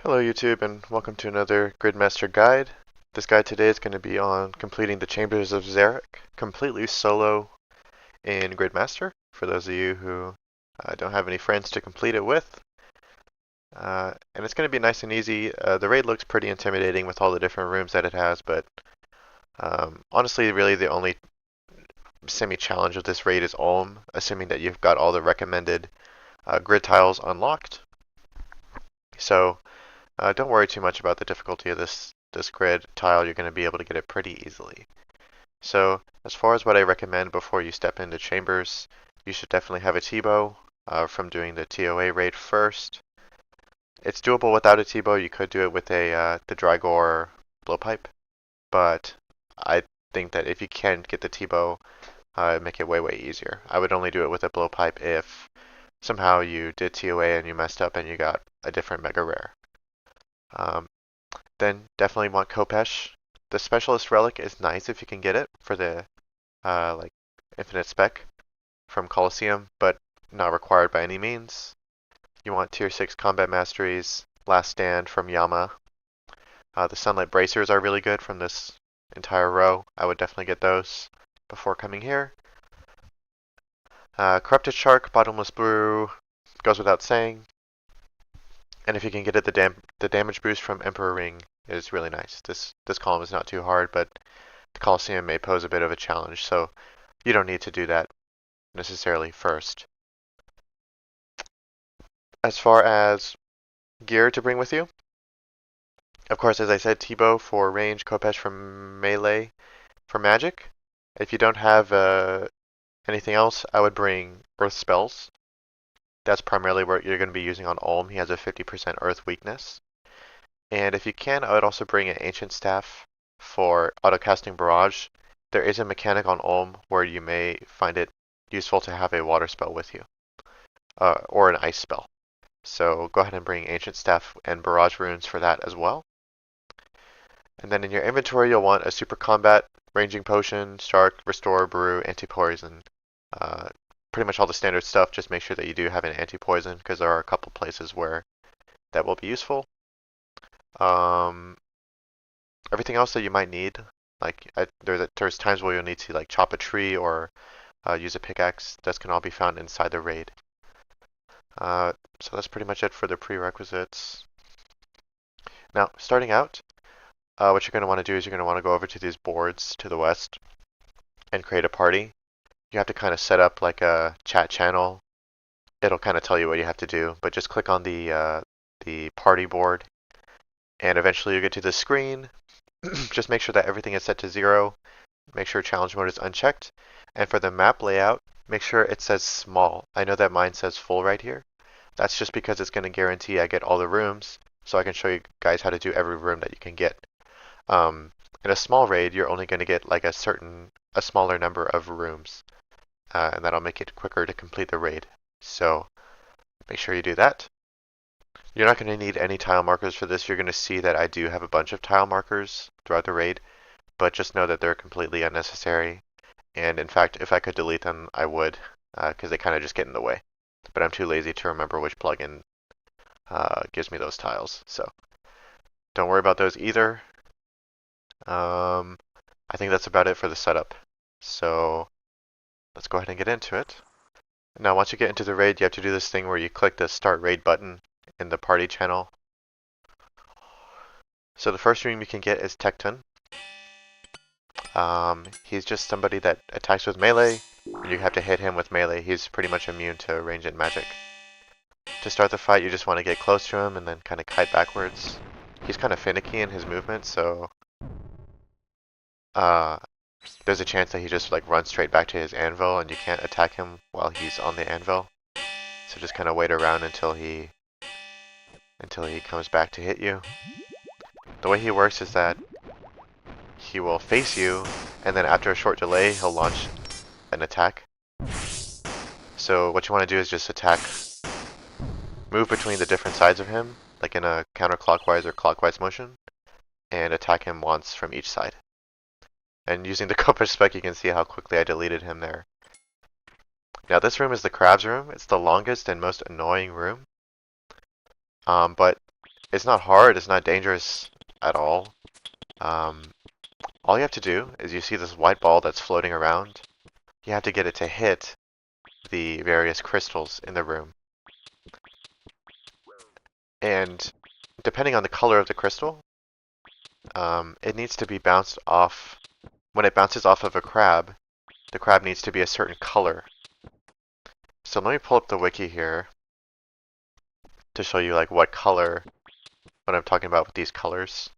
Hello YouTube and welcome to another Gridmaster guide. This guide today is going to be on completing the Chambers of Xeric completely solo in Gridmaster for those of you who don't have any friends to complete it with. And it's going to be nice and easy. The raid looks pretty intimidating with all the different rooms that it has, but honestly really the only semi-challenge of this raid is Ulm, assuming that you've got all the recommended grid tiles unlocked. So don't worry too much about the difficulty of this grid tile. You're going to be able to get it pretty easily. So as far as what I recommend before you step into Chambers, you should definitely have a T-bow from doing the TOA raid first. It's doable without a T-bow. You could do it with the Drygore blowpipe, but I think that if you can get the T-bow, make it way easier. I would only do it with a blowpipe if somehow you did TOA and you messed up and you got a different mega rare. Then definitely want Khopesh. The Specialist Relic is nice if you can get it for the like infinite spec from Colosseum, but not required by any means. You want tier 6 combat masteries, Last Stand from Yama. The Sunlight Bracers are really good from this entire row. I would definitely get those before coming here. Corrupted Shark, Bottomless Brew, goes without saying. And if you can get it, the damage boost from Emperor Ring is really nice. This column is not too hard, but the Colosseum may pose a bit of a challenge, so you don't need to do that necessarily first. As far as gear to bring with you, of course, as I said, T-bow for range, Khopesh for melee, for magic. If you don't have anything else, I would bring Earth spells. That's primarily what you're going to be using on Ulm. He has a 50% Earth weakness. And if you can, I would also bring an Ancient Staff for autocasting Barrage. There is a mechanic on Ulm where you may find it useful to have a water spell with you, or an ice spell. So go ahead and bring Ancient Staff and Barrage runes for that as well. And then in your inventory, you'll want a Super Combat, Ranging Potion, Stark, Restore, Brew, Anti-Poison. Pretty much all the standard stuff. Just make sure that you do have an anti-poison because there are a couple places where that will be useful. Everything else that you might need, like there's times where you'll need to like chop a tree or use a pickaxe. That can all be found inside the raid. So that's pretty much it for the prerequisites. Now, starting out, what you're going to want to do is you're going to want to go over to these boards to the west and create a party. You have to kind of set up like a chat channel. It'll kind of tell you what you have to do, but just click on the party board, and eventually you get to the screen. Just make sure that everything is set to 0. Make sure challenge mode is unchecked, and for the map layout, make sure it says small. I know that mine says full right here. That's just because it's going to guarantee I get all the rooms, so I can show you guys how to do every room that you can get. In a small raid, you're only going to get like a smaller number of rooms. And that'll make it quicker to complete the raid. So make sure you do that. You're not going to need any tile markers for this. You're going to see that I do have a bunch of tile markers throughout the raid, but just know that they're completely unnecessary. And in fact, if I could delete them, I would, because they kind of just get in the way. But I'm too lazy to remember which plugin gives me those tiles. So don't worry about those either. I think that's about it for the setup. So let's go ahead and get into it. Now, once you get into the raid, you have to do this thing where you click the Start Raid button in the party channel. So the first room you can get is Tekton. He's just somebody that attacks with melee. You have to hit him with melee. He's pretty much immune to range and magic. To start the fight, you just want to get close to him and then kind of kite backwards. He's kind of finicky in his movement, so there's a chance that he just like runs straight back to his anvil and you can't attack him while he's on the anvil. So just kind of wait around until he comes back to hit you. The way he works is that he will face you, and then after a short delay, he'll launch an attack. So what you want to do is just attack, move between the different sides of him, like in a counterclockwise or clockwise motion, and attack him once from each side. And using the Khopesh spec, you can see how quickly I deleted him there. Now this room is the crab's room. It's the longest and most annoying room. But It's not hard, it's not dangerous at all. All you have to do is you see this white ball that's floating around. You have to get it to hit the various crystals in the room. And depending on the color of the crystal, it needs to be bounced off. When it bounces off of a crab, the crab needs to be a certain color. So let me pull up the wiki here to show you like what color, what I'm talking about with these colors.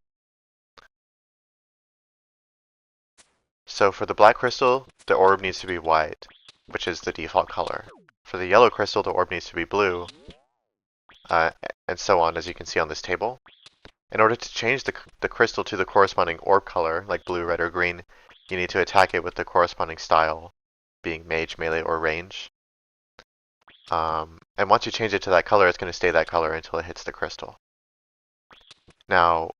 So for the black crystal, the orb needs to be white, which is the default color. For the yellow crystal, the orb needs to be blue, and so on, as you can see on this table. In order to change the crystal to the corresponding orb color, like blue, red, or green, you need to attack it with the corresponding style, being mage, melee, or range. And once you change it to that color, it's going to stay that color until it hits the crystal. Now,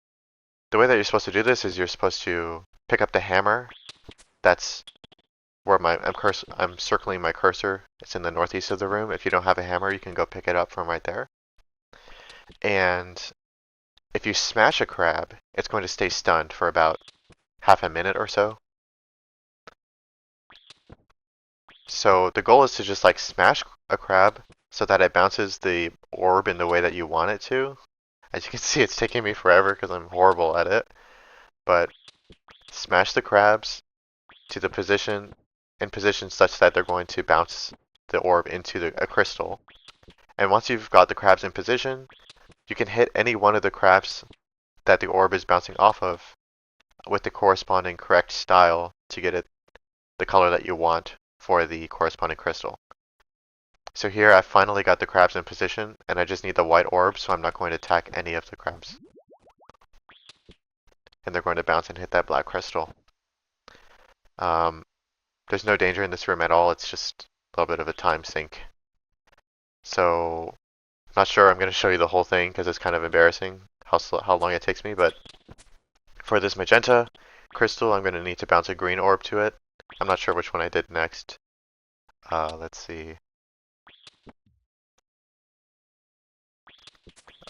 the way that you're supposed to do this is you're supposed to pick up the hammer. That's where I'm circling my cursor. It's in the northeast of the room. If you don't have a hammer, you can go pick it up from right there. And if you smash a crab, it's going to stay stunned for about half a minute or so. So the goal is to just like smash a crab so that it bounces the orb in the way that you want it to. As you can see, it's taking me forever because I'm horrible at it. But smash the crabs to the position such that they're going to bounce the orb into a crystal. And once you've got the crabs in position, you can hit any one of the crabs that the orb is bouncing off of with the corresponding correct style to get it the color that you want for the corresponding crystal. So here I finally got the crabs in position, and I just need the white orb, so I'm not going to attack any of the crabs. And they're going to bounce and hit that black crystal. There's no danger in this room at all, it's just a little bit of a time sink. So, I'm not sure I'm going to show you the whole thing because it's kind of embarrassing how long it takes me, but for this magenta crystal, I'm going to need to bounce a green orb to it. I'm not sure which one I did next. Let's see.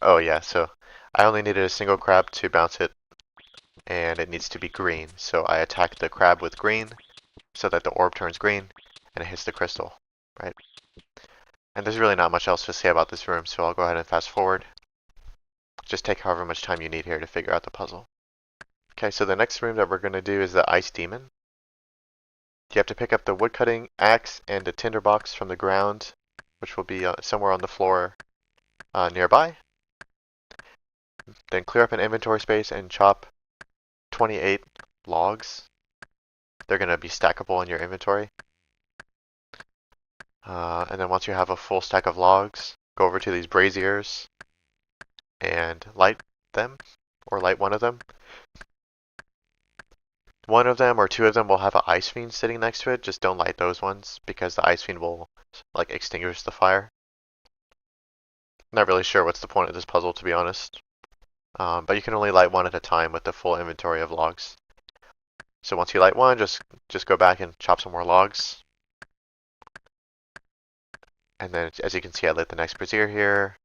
Oh yeah, so I only needed a single crab to bounce it, and it needs to be green. So I attack the crab with green, so that the orb turns green, and it hits the crystal, right? And there's really not much else to say about this room, so I'll go ahead and fast forward. Just take however much time you need here to figure out the puzzle. Okay, so the next room that we're going to do is the Ice Demon. You have to pick up the woodcutting axe and a tinderbox from the ground, which will be somewhere on the floor nearby. Then clear up an inventory space and chop 28 logs. They're going to be stackable in your inventory. And then once you have a full stack of logs, go over to these braziers and light them, or light one of them. One of them or two of them will have an ice fiend sitting next to it. Just don't light those ones because the ice fiend will like extinguish the fire. Not really sure what's the point of this puzzle, to be honest. But you can only light one at a time with the full inventory of logs. So once you light one, just go back and chop some more logs. And then, as you can see, I lit the next brazier here.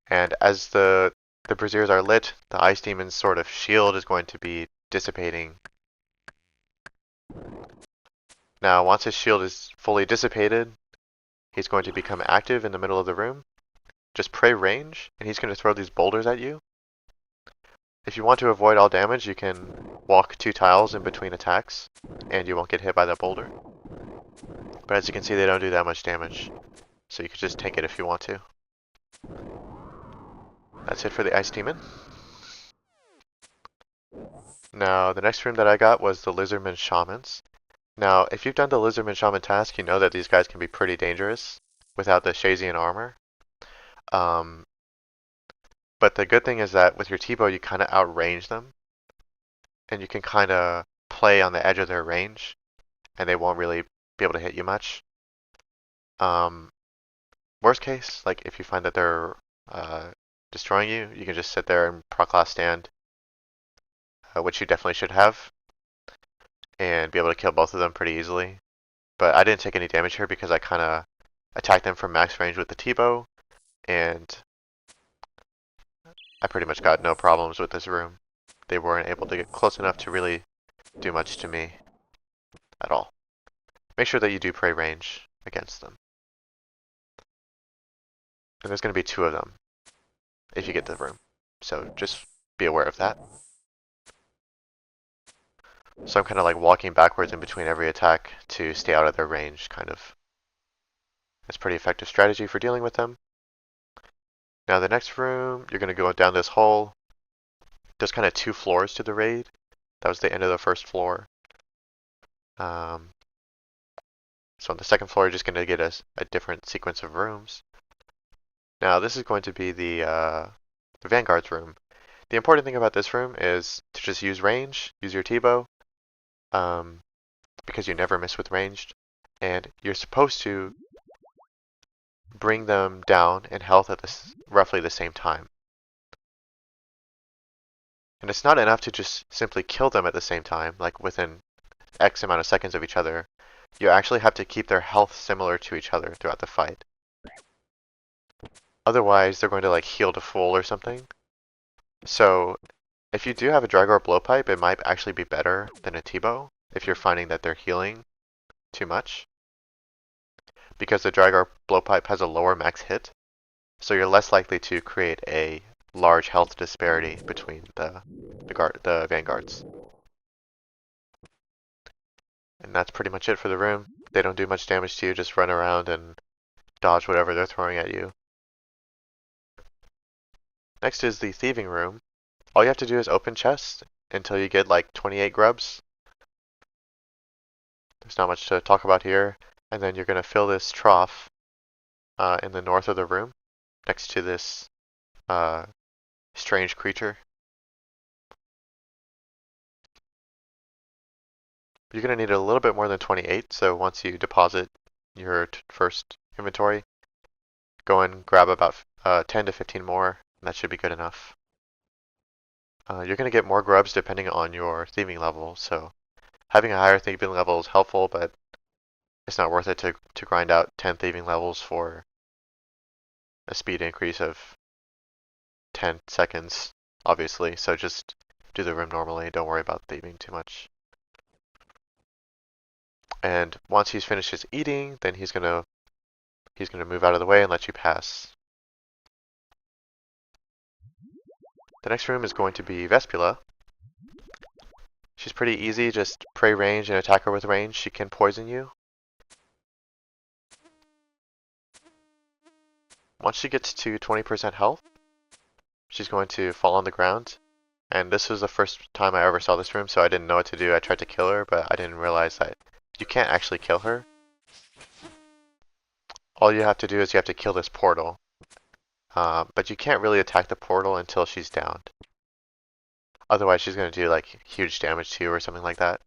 And as the braziers are lit, the Ice Demon's sort of shield is going to be dissipating. Now, once his shield is fully dissipated, he's going to become active in the middle of the room. Just pray range, and he's going to throw these boulders at you. If you want to avoid all damage, you can walk 2 tiles in between attacks, and you won't get hit by that boulder. But as you can see, they don't do that much damage, so you could just tank it if you want to. That's it for the Ice Demon. Now, the next room that I got was the Lizardman Shamans. Now, if you've done the Lizardman Shaman task, you know that these guys can be pretty dangerous without the Shazian armor. But the good thing is that with your T-bow, you kind of outrange them. And you can kind of play on the edge of their range, and they won't really be able to hit you much. Worst case, like if you find that they're destroying you, you can just sit there and proc last stand, which you definitely should have, and be able to kill both of them pretty easily. But I didn't take any damage here because I kind of attacked them from max range with the T-bow, and I pretty much got no problems with this room. They weren't able to get close enough to really do much to me at all. Make sure that you do pray range against them. And there's going to be 2 of them if you get the room. So just be aware of that. So I'm kind of like walking backwards in between every attack to stay out of their range, kind of. It's a pretty effective strategy for dealing with them. Now the next room, you're going to go down this hole. There's kind of 2 floors to the raid. That was the end of the first floor. So on the second floor, you're just going to get a different sequence of rooms. Now this is going to be the Vanguards room. The important thing about this room is to just use range, use your T-bow, because you never miss with ranged, and you're supposed to bring them down in health at roughly the same time. And it's not enough to just simply kill them at the same time, like within X amount of seconds of each other. You actually have to keep their health similar to each other throughout the fight. Otherwise, they're going to like heal to full or something. So if you do have a Dragor blowpipe, it might actually be better than a T-bow if you're finding that they're healing too much. Because the Dragor blowpipe has a lower max hit, so you're less likely to create a large health disparity between the Vanguards. And that's pretty much it for the room. They don't do much damage to you, just run around and dodge whatever they're throwing at you. Next is the Thieving room. All you have to do is open chests until you get like 28 grubs. There's not much to talk about here. And then you're going to fill this trough in the north of the room next to this strange creature. You're going to need a little bit more than 28, so once you deposit your first inventory, go and grab about 10 to 15 more, and that should be good enough. You're going to get more grubs depending on your thieving level, so having a higher thieving level is helpful, but it's not worth it to grind out 10 thieving levels for a speed increase of 10 seconds, obviously, so just do the room normally, don't worry about thieving too much. And once he's finished his eating, then he's gonna move out of the way and let you pass. The next room is going to be Vespula. She's pretty easy, just pray range and attack her with range. She can poison you. Once she gets to 20% health, she's going to fall on the ground. And this was the first time I ever saw this room, so I didn't know what to do. I tried to kill her, but I didn't realize that you can't actually kill her. All you have to do is you have to kill this portal. But you can't really attack the portal until she's downed. Otherwise, she's going to do like huge damage to you or something like that.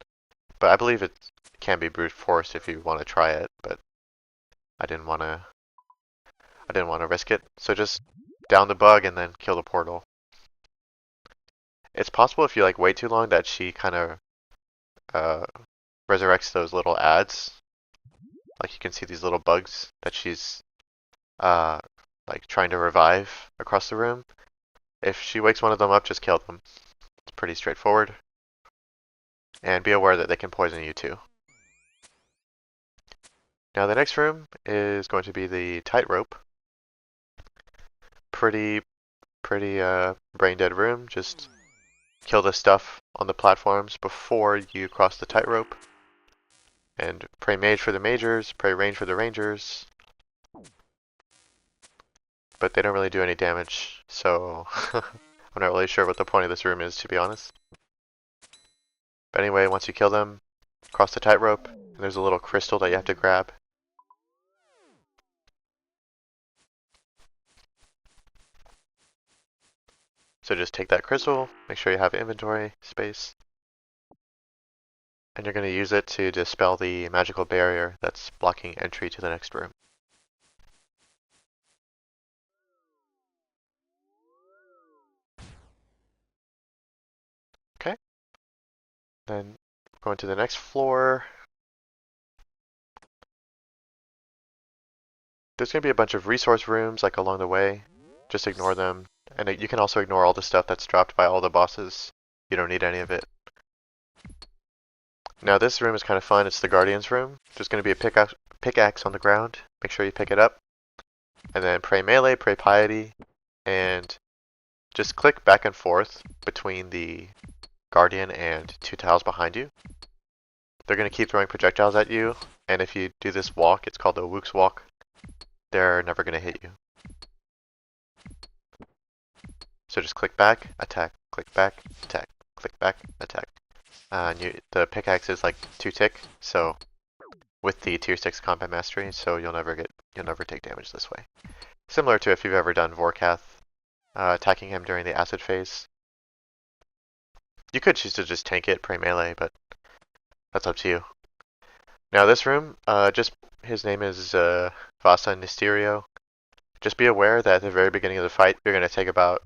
But I believe it can be brute force if you want to try it, but I didn't want to risk it. So just down the bug and then kill the portal. It's possible if you like wait too long that she kind of resurrects those little ads. Like you can see these little bugs that she's like trying to revive across the room. If she wakes one of them up, just kill them. It's pretty straightforward. And be aware that they can poison you too. Now the next room is going to be the Tightrope. Pretty brain dead room. Just kill the stuff on the platforms before you cross the Tightrope. And pray mage for the majors, pray range for the rangers. But they don't really do any damage, so I'm not really sure what the point of this room is, to be honest. But anyway, once you kill them, cross the Tightrope, and there's a little crystal that you have to grab. So just take that crystal, make sure you have inventory space, and you're going to use it to dispel the magical barrier that's blocking entry to the next room. Okay. Then going to the next floor. There's going to be a bunch of resource rooms like along the way. Just ignore them. And you can also ignore all the stuff that's dropped by all the bosses. You don't need any of it. Now this room is kind of fun. It's the Guardian's room. There's going to be a pickaxe on the ground. Make sure you pick it up. And then pray melee, pray piety, and just click back and forth between the Guardian and 2 tiles behind you. They're going to keep throwing projectiles at you, and if you do this walk, it's called the Wook's Walk, they're never going to hit you. So just click back, attack, click back, attack, click back, attack. And the pickaxe is like 2 tick, so with the tier 6 combat mastery, so you'll never take damage this way. Similar to if you've ever done Vorkath, attacking him during the acid phase. You could choose to just tank it, pray melee, but that's up to you. Now this room, his name is Vasa Nistirio. Just be aware that at the very beginning of the fight, you're going to take about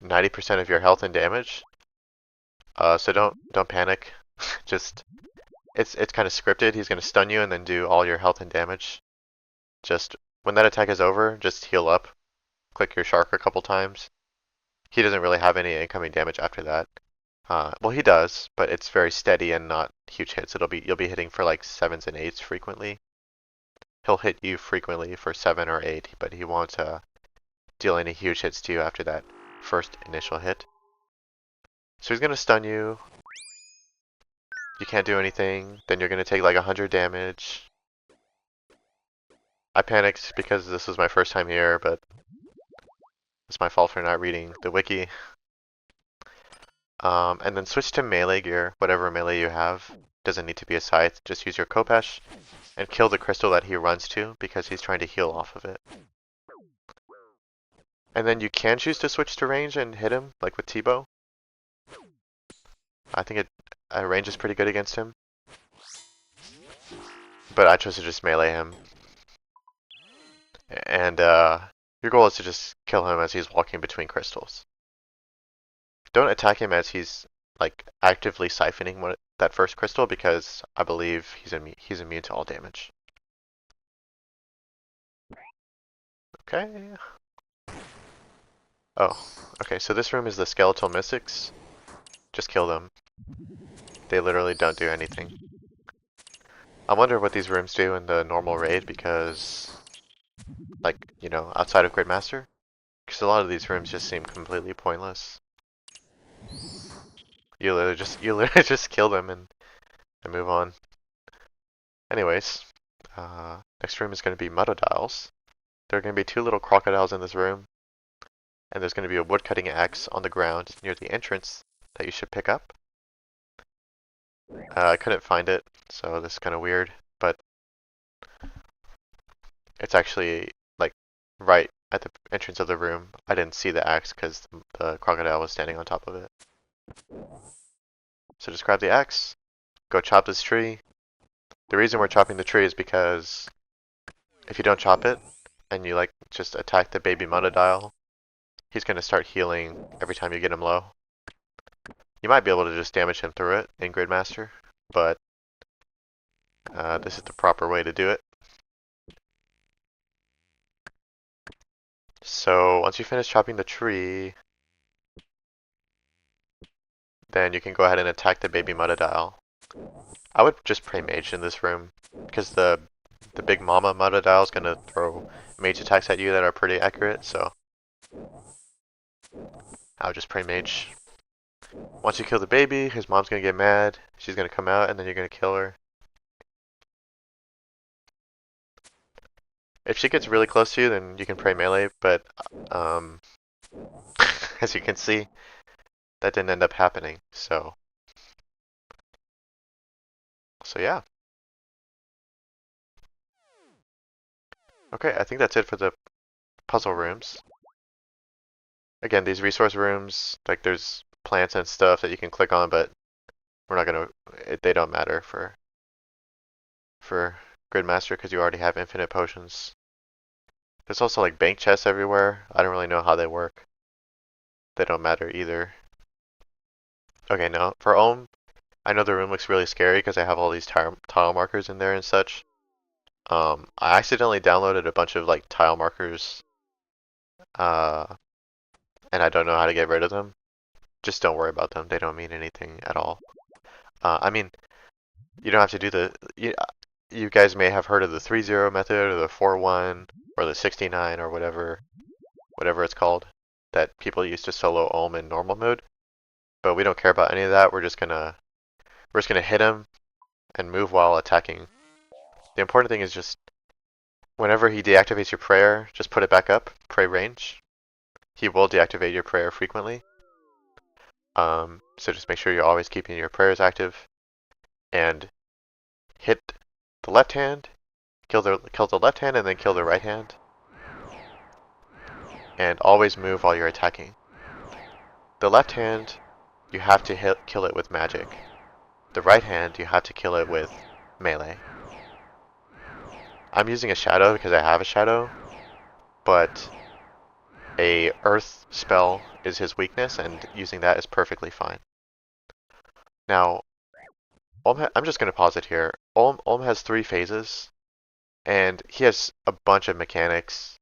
90% of your health and damage. So don't panic. Just it's kind of scripted. He's going to stun you and then do all your health and damage. Just when that attack is over, just heal up. Click your shark a couple times. He doesn't really have any incoming damage after that. Well, he does, but it's very steady and not huge hits. You'll be hitting for like 7s and 8s frequently. He'll hit you frequently for 7 or 8, but he won't deal any huge hits to you after that first initial hit. So he's gonna stun you. You can't do anything. Then you're gonna take like 100 damage. I panicked because this was my first time here, but it's my fault for not reading the wiki. And then switch to melee gear, whatever melee you have. Doesn't need to be a scythe, just use your Khopesh and kill the crystal that he runs to because he's trying to heal off of it. And then you can choose to switch to range and hit him, like with T-Bow. I think range is pretty good against him. But I chose to just melee him. And your goal is to just kill him as he's walking between crystals. Don't attack him as he's like actively siphoning that first crystal because I believe he's immune to all damage. Okay. Oh, okay, so this room is the Skeletal Mystics. Just kill them. They literally don't do anything. I wonder what these rooms do in the normal raid because, like, you know, outside of Gridmaster. Because a lot of these rooms just seem completely pointless. You literally just kill them and move on. Anyways, next room is going to be Muttadiles. There are going to be 2 little crocodiles in this room. And there's going to be a woodcutting axe on the ground near the entrance that you should pick up. I couldn't find it, so this is kind of weird, but it's actually like right at the entrance of the room. I didn't see the axe because the crocodile was standing on top of it. So just grab the axe, go chop this tree. The reason we're chopping the tree is because if you don't chop it and you like just attack the baby Muttadile, he's going to start healing every time you get him low. You might be able to just damage him through it in Gridmaster, but this is the proper way to do it. So once you finish chopping the tree, then you can go ahead and attack the baby Muttadile. I would just pray mage in this room, because the big mama Muttadile is going to throw mage attacks at you that are pretty accurate, so I would just pray mage. Once you kill the baby, his mom's going to get mad, she's going to come out, and then you're going to kill her. If she gets really close to you, then you can pray melee, but as you can see, that didn't end up happening, so yeah. Okay, I think that's it for the puzzle rooms. Again, these resource rooms, like there's plants and stuff that you can click on, but we're not gonna, they don't matter for Gridmaster because you already have infinite potions. There's also like bank chests everywhere. I don't really know how they work. They don't matter either. Okay, now for Ohm, I know the room looks really scary because I have all these tile markers in there and such. I accidentally downloaded a bunch of like tile markers and I don't know how to get rid of them, just don't worry about them. They don't mean anything at all. I mean, you don't have to do you guys may have heard of the 3-0 method or the 4-1 or the 69 or whatever it's called that people use to solo Olm in normal mode. But we don't care about any of that. We're just gonna hit him and move while attacking. The important thing is just whenever he deactivates your prayer, just put it back up, pray range. He will deactivate your prayer frequently. So just make sure you're always keeping your prayers active and hit the left hand, kill the left hand and then kill the right hand. And always move while you're attacking. The left hand, you have to kill it with magic. The right hand, you have to kill it with melee. I'm using a shadow because I have a shadow, but a earth spell is his weakness, and using that is perfectly fine. Now, I'm just going to pause it here. Olm has 3 phases, and he has a bunch of mechanics,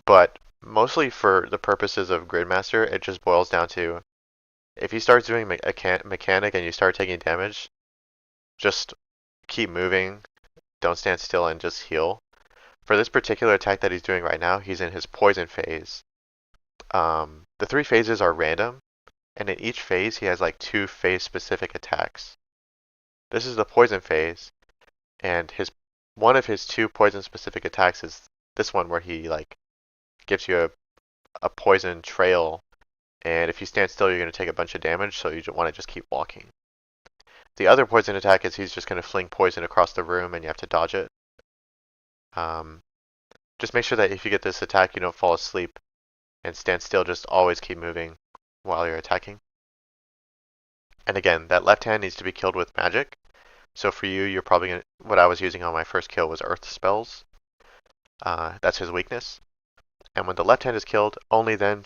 but mostly for the purposes of Gridmaster, it just boils down to if he starts doing a mechanic and you start taking damage, just keep moving, don't stand still, and just heal. For this particular attack that he's doing right now, he's in his poison phase. The 3 phases are random, and in each phase he has like 2 phase-specific attacks. This is the poison phase, and one of his 2 poison-specific attacks is this one where he like gives you a poison trail, and if you stand still you're going to take a bunch of damage, so you want to just keep walking. The other poison attack is he's just going to fling poison across the room and you have to dodge it. Just make sure that if you get this attack you don't fall asleep and stand still, just always keep moving while you're attacking. And again, that left hand needs to be killed with magic. So for you, you're probably going to, what I was using on my first kill was earth spells. That's his weakness. And when the left hand is killed, only then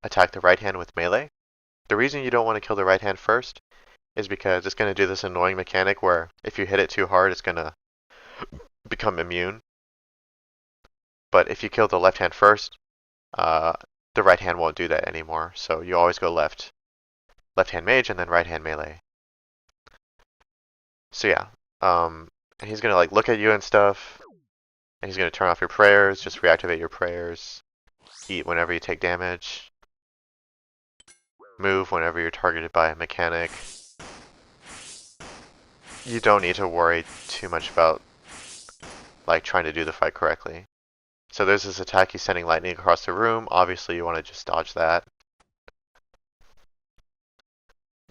attack the right hand with melee. The reason you don't want to kill the right hand first is because it's going to do this annoying mechanic where if you hit it too hard, it's going to become immune. But if you kill the left hand first, the right hand won't do that anymore. So you always go left hand mage and then right hand melee. So yeah, and he's going to like look at you and stuff, and he's going to turn off your prayers, just reactivate your prayers, eat whenever you take damage, move whenever you're targeted by a mechanic. You don't need to worry too much about like trying to do the fight correctly. So there's this attack, he's sending lightning across the room. Obviously you want to just dodge that.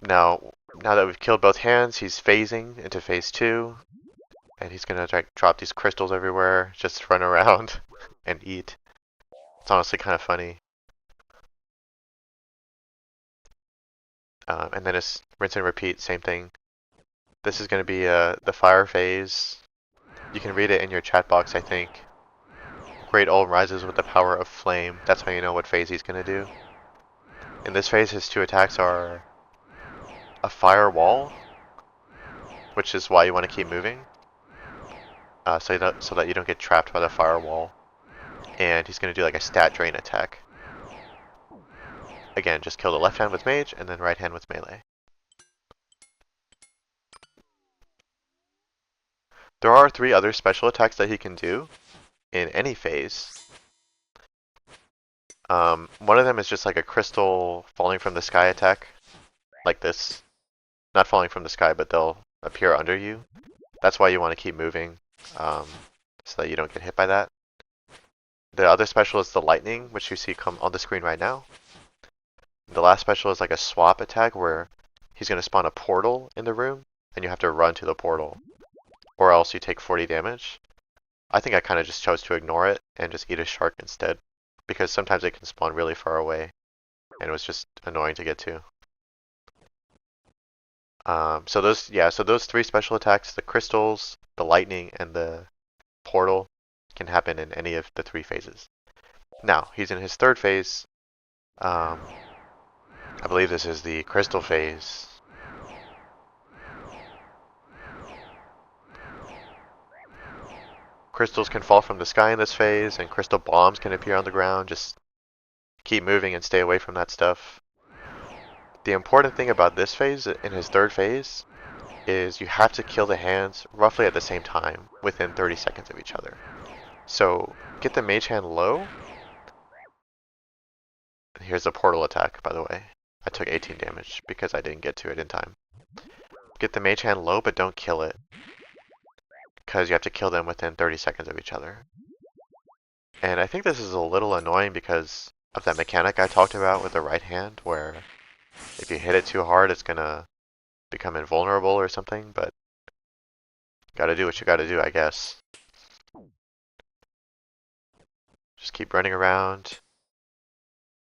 Now that we've killed both hands, he's phasing into phase 2. And he's going to drop these crystals everywhere, just run around and eat. It's honestly kind of funny. And then it's rinse and repeat, same thing. This is going to be the fire phase. You can read it in your chat box, I think. Great Olm rises with the power of flame. That's how you know what phase he's going to do. In this phase, his 2 attacks are a fire wall, which is why you want to keep moving, so that you don't get trapped by the firewall. And he's going to do like a stat drain attack. Again, just kill the left hand with mage and then right hand with melee. There are 3 other special attacks that he can do in any phase. One of them is just like a crystal falling from the sky attack, like this. Not falling from the sky, but they'll appear under you. That's why you want to keep moving, so that you don't get hit by that. The other special is the lightning, which you see come on the screen right now. The last special is like a swap attack where he's going to spawn a portal in the room, and you have to run to the portal, or else you take 40 damage. I think I kind of just chose to ignore it and just eat a shark instead, because sometimes it can spawn really far away, and it was just annoying to get to. So those 3 special attacks, the crystals, the lightning, and the portal, can happen in any of the 3 phases. Now, he's in his 3rd phase. I believe this is the crystal phase. Crystals can fall from the sky in this phase, and crystal bombs can appear on the ground. Just keep moving and stay away from that stuff. The important thing about this phase, in his third phase, is you have to kill the hands roughly at the same time, within 30 seconds of each other. So get the mage hand low. Here's a portal attack, by the way. I took 18 damage because I didn't get to it in time. Get the mage hand low, but don't kill it, because you have to kill them within 30 seconds of each other. And I think this is a little annoying because of that mechanic I talked about with the right hand, where if you hit it too hard, it's gonna become invulnerable or something, but gotta do what you gotta do, I guess. Just keep running around,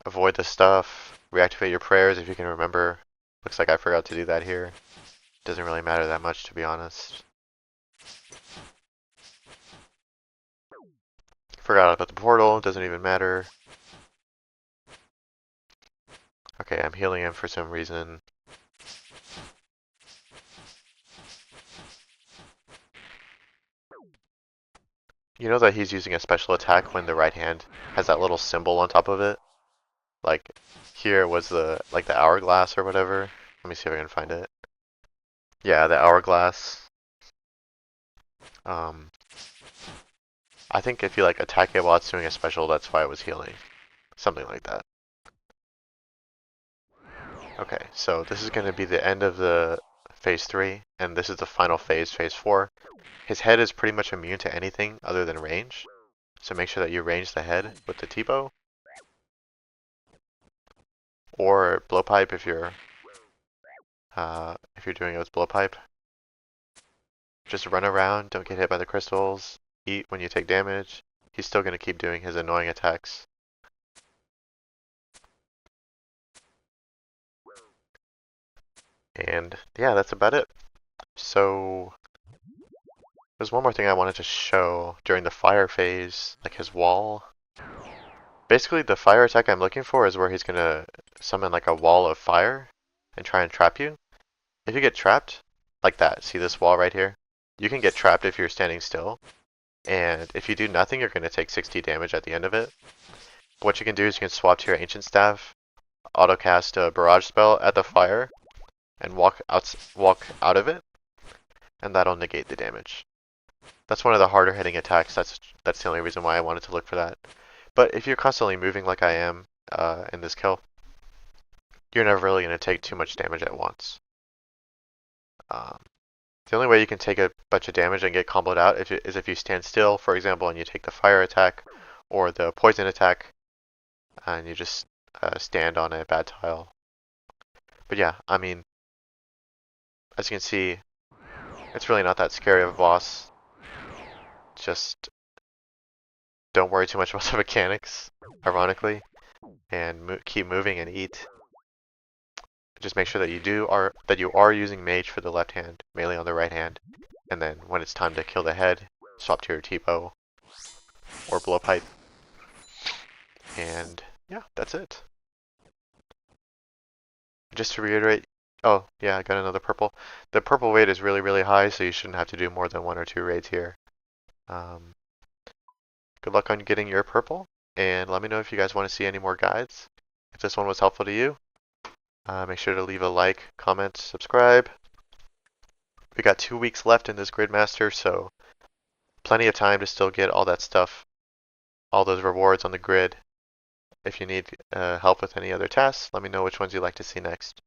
avoid the stuff, reactivate your prayers if you can remember. Looks like I forgot to do that here. Doesn't really matter that much, to be honest. Forgot about the portal, doesn't even matter. Okay, I'm healing him for some reason. You know that he's using a special attack when the right hand has that little symbol on top of it? Like, here was the hourglass or whatever. Let me see if I can find it. Yeah, the hourglass. I think if you like attack it while it's doing a special, that's why it was healing. Something like that. Okay, so this is going to be the end of the phase 3, and this is the final phase, phase 4. His head is pretty much immune to anything other than range, so make sure that you range the head with the T-bow. Or blowpipe if you're doing it with blowpipe. Just run around, don't get hit by the crystals, eat when you take damage. He's still going to keep doing his annoying attacks. And yeah, that's about it. So there's one more thing I wanted to show during the fire phase, like his wall. Basically, the fire attack I'm looking for is where he's going to summon like a wall of fire and try and trap you. If you get trapped, like that, see this wall right here? You can get trapped if you're standing still. And if you do nothing, you're going to take 60 damage at the end of it. What you can do is you can swap to your Ancient Staff, auto-cast a barrage spell at the fire, and walk out of it, and that'll negate the damage. That's one of the harder hitting attacks. That's the only reason why I wanted to look for that. But if you're constantly moving like I am in this kill, you're never really going to take too much damage at once. The only way you can take a bunch of damage and get comboed out is if you stand still, for example, and you take the fire attack or the poison attack, and you just stand on a bad tile. But yeah, I mean, as you can see, it's really not that scary of a boss. Just don't worry too much about the mechanics, ironically, and keep moving and eat. Just make sure that you are using mage for the left hand, melee on the right hand, and then when it's time to kill the head, swap to your T-bow or blowpipe. And yeah, that's it. Just to reiterate, oh yeah, I got another purple. The purple weight is really, really high, so you shouldn't have to do more than 1 or 2 raids here. Good luck on getting your purple, and let me know if you guys want to see any more guides. If this one was helpful to you, make sure to leave a like, comment, subscribe. We got 2 weeks left in this Gridmaster, so plenty of time to still get all that stuff, all those rewards on the grid. If you need help with any other tasks, let me know which ones you'd like to see next.